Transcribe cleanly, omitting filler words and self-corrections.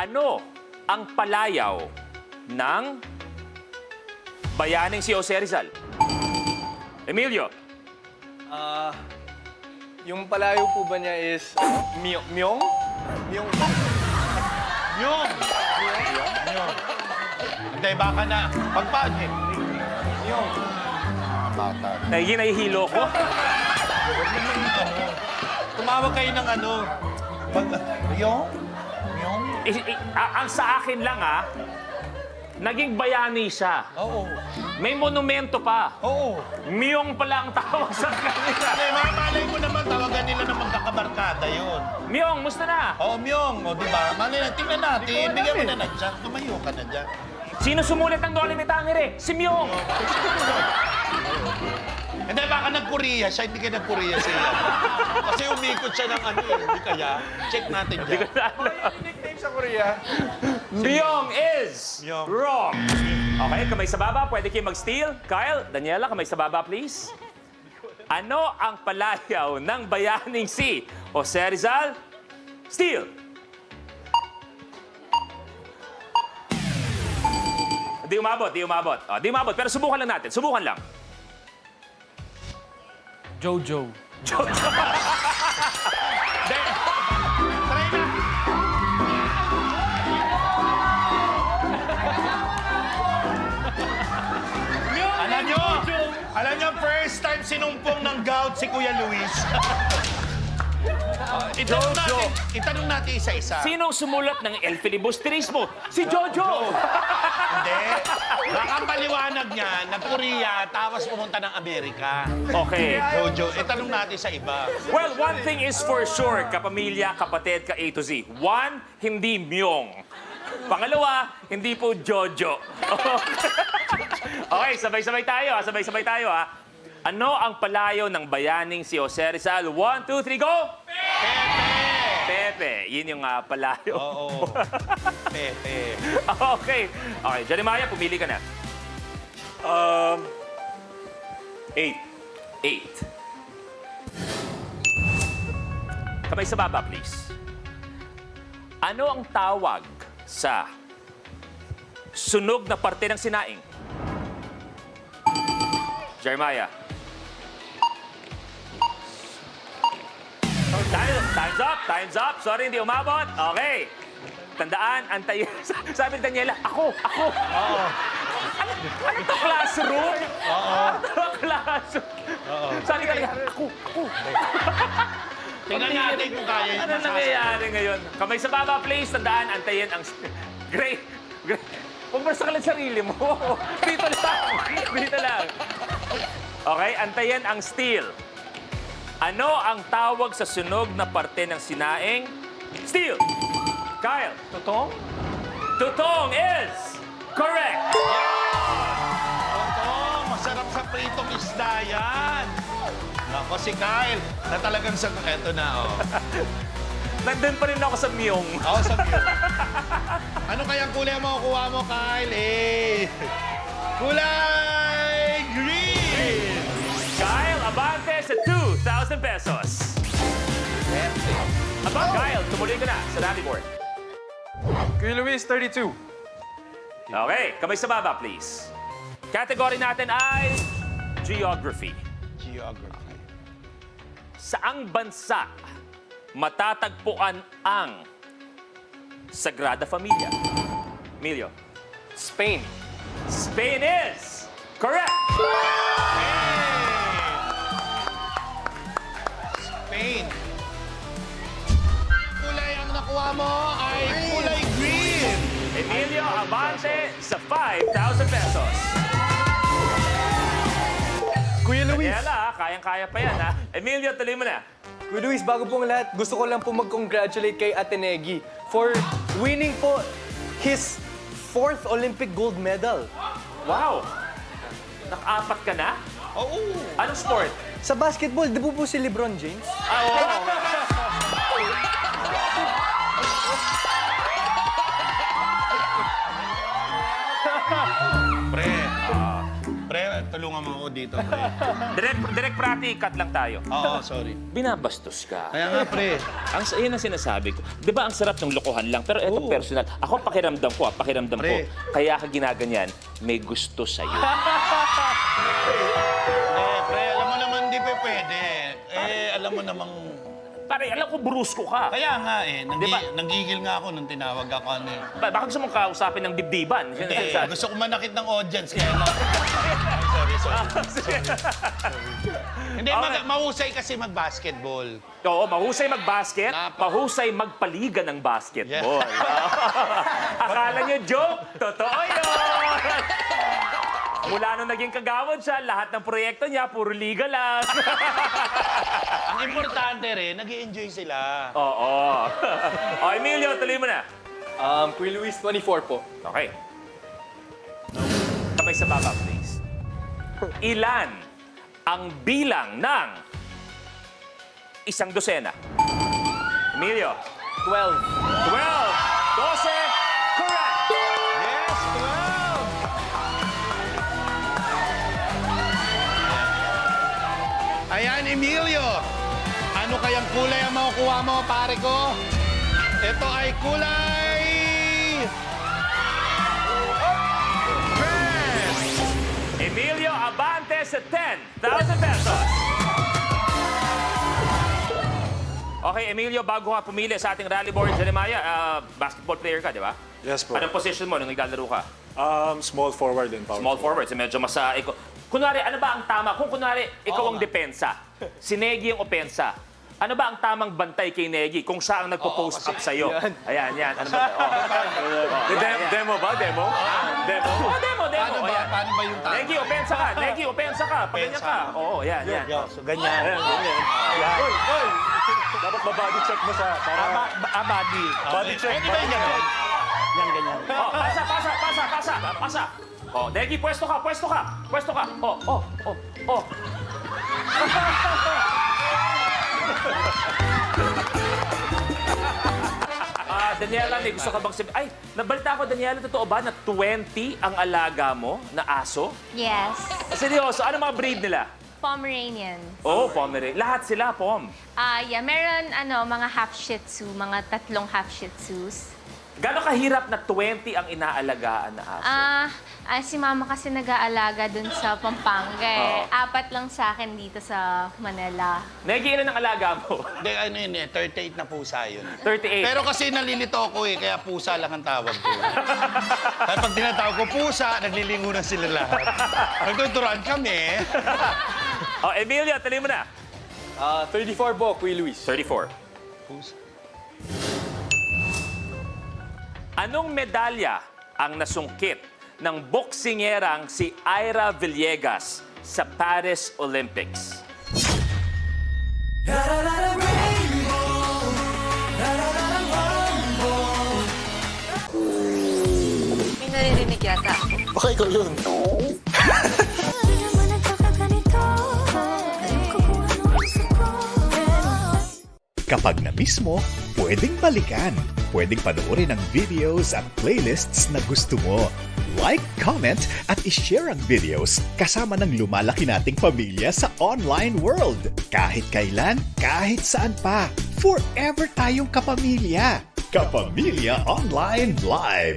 Ano ang palayaw ng bayaning si Jose Rizal? Emilio. Yung palayo po ba niya is Myong? Myong? Yung! Hindi, baka na. Pagpagi. Myong. Bata. Nahihilo ko. Tumawag kayo ng ano. Yung? Yung? Ang sa akin lang, naging bayani siya. Oo. May monumento pa. Oo. Miyong pala ang tawag sa kanila. Hindi, malay mo naman, tawagan nila na magkakabarkada yun. Miyong, musta na? Oo, Myong. O, di ba? Malay na, tingnan natin. Bigyan mo na na dyan. Tumayo ka na dyan. Sino sumulit ng Dolly ni Tangere? Si Miyong. Hindi, baka nag-Korea siya. Hindi ka nag-Korea siya. Kasi umikot siya ng ano eh. Hindi kaya? Check natin dyan. Nickname sa Korea. Miyong is Miyong. wrong. Okay, kamay sa baba. Pwede kayo mag-steal. Kyle, Daniela, kamay sa baba, please. Ano ang palayaw ng bayaning si Jose Rizal? Steal. Di umabot, di umabot. Di umabot, pero subukan lang natin. Subukan lang. Jojo. Jojo. Try na. Alam nyo, first time sinumpong ng gout si Kuya Luis. Itanong natin isa-isa. Sinong sumulat ng El Filibusterismo? Si Jojo. Hindi. Baka ang paliwanag niya, nag-Korea, tapos pumunta ng Amerika. Okay. Jojo, itanong natin sa iba. Well, one thing is for sure, kapamilya, kapatid, ka A to Z. One, hindi Myong. Pangalawa, hindi po Jojo. Okay, sabay-sabay tayo. Sabay-sabay tayo, Ano ang palayo ng bayaning si Jose Rizal? 1, 2, 3, go! Pepe. Yun yung palayo. Oo. Pepe. Okay. Okay, Jeremiah, pumili ka na. 8. Kamay sa baba, please. Ano ang tawag sa sunog na parte ng sinaing? Jeremiah. Time's up. Sorry, hindi umabot. Okay. Tandaan, antayin. Sabi ni Daniela, ako. Oo. Ano to, classroom? Oo. Ano to, classroom? Oo. Sabi ka ako. Tingnan natin kung kaya Ano nangyayari ngayon? Kamay sa baba, please. Tandaan, antayin ang... Great. Huwag mo sakalan sarili mo. Dito lang. Okay, antayin ang steal. Ano ang tawag sa sunog na parte ng sinaing? Steal. Kyle. Totoo? Tutong is correct. Oo, masarap sa pritong isda yan. Ako si Kyle, na talagang sa... Eto na, Nandun pa rin ako sa Myong. Ako sa Ano kayang kulay ang makukuha mo, Kyle? Kulay green! Kyle, abante sa 2,000 pesos. Kyle, tumuloy ka na sa rally board. Kuya Luis, 32. Okay, kamay sa baba, please. Category natin ay Geography. Geography. Saang bansa matatagpuan ang Sagrada Familia? Emilio. Spain. Spain is correct. Spain. Kulay ang nakuha mo ay kulay green. Emilio, abante sa 5,000 pesos. Kuya Luis. Daniela, kayang-kaya pa yan, Emilio, tuloy mo na. Kuya Luis, bago pong lahat, gusto ko lang po mag-congratulate kay Ate Negi for winning po his 4th Olympic gold medal. Wow! Naka-apat ka na? Oo. Anong sport? Sa basketball, di po si LeBron James? Oo. Pre, Pre, tulungan mo ako dito, pre. Direct Prati, cut lang tayo. Oo, sorry. Binabastos ka. Kaya nga, pre. Yun ang sinasabi ko. Di ba ang sarap ng lokohan lang? Pero eto Oo. personal. Ako pakiramdam ko. Pre. Kaya ka ginaganyan, may gusto sa'yo. Pre, alam mo naman, di pa pwede. Alam mo namang... Pare, alam ko brusko ka. Kaya nga Diba? nanggigil nga ako nung tinawag ako Baka gusto mong kausapin ng dibdiban. gusto ko manakit ng audience, kaya lang. sorry. Hindi, Okay. mahusay kasi mag-basketball. Oo, mahusay mag-basket, Napa- mahusay magpaligan ng basketball. Akala nyo joke? Totoo yun! Mula nung naging kagawad siya, lahat ng proyekto niya, puro liga lang. Ang importante rin, nag-i-enjoy sila. Oo. O, Emilio, tuloy mo na. Queen Luis, 24 po. Okay. Kamay sa baba, please. Ilan ang bilang ng isang dosena? Emilio. 12. 12. 12. Correct. Yes, 12! Ayan, Emilio. Ano kayang kulay ang makukuha mo, pare ko? Ito ay kulay... red! Emilio Abante sa 10,000 pesos. Okay, Emilio, bago ka pumili sa ating rally board, Jeremiah, basketball player ka, di ba? Yes po. Anong position mo nung naglalaro ka? Small forward and power Small forward, so medyo kunwari, ano ba ang tama? Kung kunwari, ikaw ang depensa, si Negi ang opensa, ano ba ang tamang bantay kay Negi kung siya ang nagpo-post up sa'yo? Ayan, yan. Ano ba? Demo ba? Demo? Demo? Oh, demo. Paano ba? Ayan. Paano ba yung tama? Negi, opensa ka. Negi, opensa ka. Paganyan ka. Oo, yan, yan. So, ganyan. Oy! Dapat ba-body check mo sa... Para... Body. Body check. Pwede ba yan? Yan, ganyan. Oh, pasa. Oh, Negi, pwesto ka. Oh. Daniela, may gusto ka bang sabihin? Ay, nabalita ko, Daniela, totoo ba na 20 ang alaga mo na aso? Yes. Seryoso, ano mga breed nila? Pomeranian. Oh, Pomeranian. Lahat sila, Pom. Yeah, meron mga half Shih Tzu, mga 3 half Shih Tzus. Gano'ng kahirap na 20 ang inaalagaan na aso? Si mama kasi nag-aalaga dun sa Pampanga eh. Oo. 4 lang sa akin dito sa Manila. Negi, ilan ang alaga mo? Hindi, ano yun 38 na pusa yun. 38. Pero kasi nalilito ko kaya pusa lang ang tawag ko. Kaya pag tinatawag ko pusa, naglilingo na sila lahat. Nagtuturuan kami. Oh, Emilio, tuloy mo na. 34 po, Queen Luis. 34. Pusa. Anong medalya ang nasungkit ng boksingerang si Ira Villegas sa Paris Olympics? May naririnig yata. Baka ikaw yun. Kapag na-miss mo, pwedeng balikan. Pwedeng panoorin ang videos at playlists na gusto mo. Like, comment, at ishare ang videos kasama ng lumalaki nating pamilya sa online world. Kahit kailan, kahit saan pa. Forever tayong kapamilya. Kapamilya Online Live.